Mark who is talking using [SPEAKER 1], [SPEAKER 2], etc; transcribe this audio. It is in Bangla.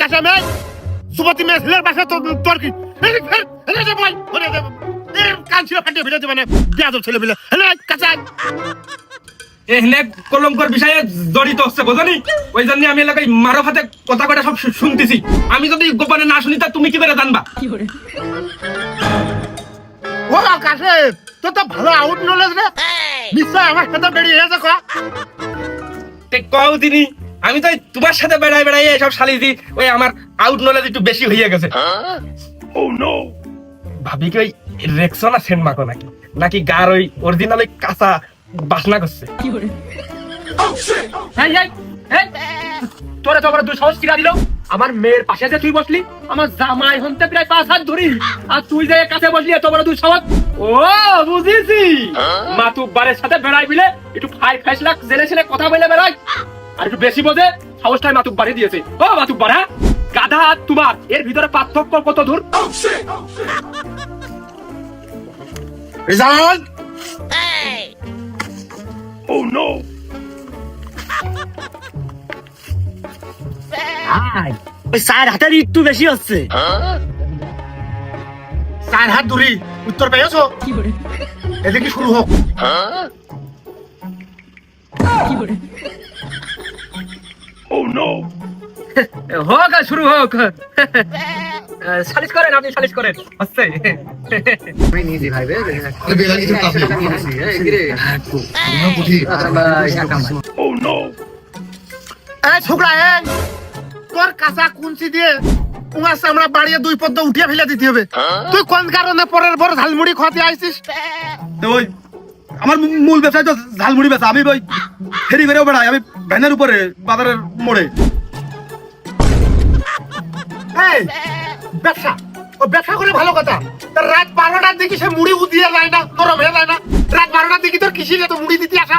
[SPEAKER 1] কাঁচা মেয়ে সুপতি মেয়ের বাসা তোর কি কান ছিল ফাটিয়ে ফেলে দেবে না পেঁয়াজ ছেলে ফেলে কাঁচা
[SPEAKER 2] এখানে কলঙ্কর বিষয়ে জড়িত হচ্ছে বোঝনি, ওই জন্য আমি এলাকায় মারো হাতে কথা কটা সব শুনতেছি। আমি যদি গোপনে না শুনি তা তুমি কি করে জানবা?
[SPEAKER 1] ও কাছে তো তো ভালো আউট নলেজ রে, নিশ্চয় আমার সাথে বেরিয়ে এসে
[SPEAKER 2] কও তিনি, আমি তো তোমার সাথে বেড়াই বেড়াই সব শালিজি ওই আমার আউট নলেজ একটু বেশি হয়ে গেছে। ও নো, ভাবি কি ওই রেক্সনা সেন্ট মাখো নাকি, নাকি গার ওই অরিজিনাল ওই কাঁচা বাসনা করছে?
[SPEAKER 3] তোরা তো আমার দুই সাহস কিরা দিল। আমার মেয়ের পাশে যে তুই বসলি, আমার জামাই হতে প্রায় 5 হাত ধরি, আর তুই যে কাছে বসলি এত বড় দুই সাহস। ও বুঝেছি, মাতুব্বারের সাথে বেড়াই বিলে একটু ফাই ফেসলা জেলে ছেলে কথা বলে বেড়াই, আর একটু বেশি বোঝে সাহসটাই মাতুব্বারে দিয়েছে। ও মাতুব্বার, হ্যাঁ গাধা আর তোমার এর ভিতরে পার্থক্য কত দূর?
[SPEAKER 1] রেজাল্ট
[SPEAKER 2] ও নো,
[SPEAKER 3] ওই 4 হাতের একটু বেশি হচ্ছে।
[SPEAKER 1] 4 হাত দূরি উত্তর পেয়েছো, এদিকে শুরু হোক।
[SPEAKER 2] ও নো,
[SPEAKER 3] হোক আর শুরু হোক। সালিশ করেন, আপনি সালিশ করেন। হচ্ছে
[SPEAKER 2] ও নো,
[SPEAKER 1] ছোকরা তোর কাঁচা কুঞ্চি দিয়ে তোমার চামড়া বাড়িয়ে 2 পদ্ম উঠিয়ে ফেলে দিতে হবে। তুই কোন কারণে পরের বড় ঝালমুড়ি খাওয়াতে আইছিস?
[SPEAKER 4] ওই আমার মূল ব্যবসায় তো ঝালমুড়ি বেচা। আমি ওই ফেরি ফেরেও বেড়াই, আমি ভ্যানের উপরে বাজারের মোড়ে।
[SPEAKER 1] এই ব্যবসা, ও ব্যবসা করে ভালো কথা, তার রাত 12টার দিকে সে মুড়ি উদিয়ে যায় না, গরম হয়ে যায় না? রাত 12টার দিকে তোর কিসির এত মুড়ি দিতে আসা?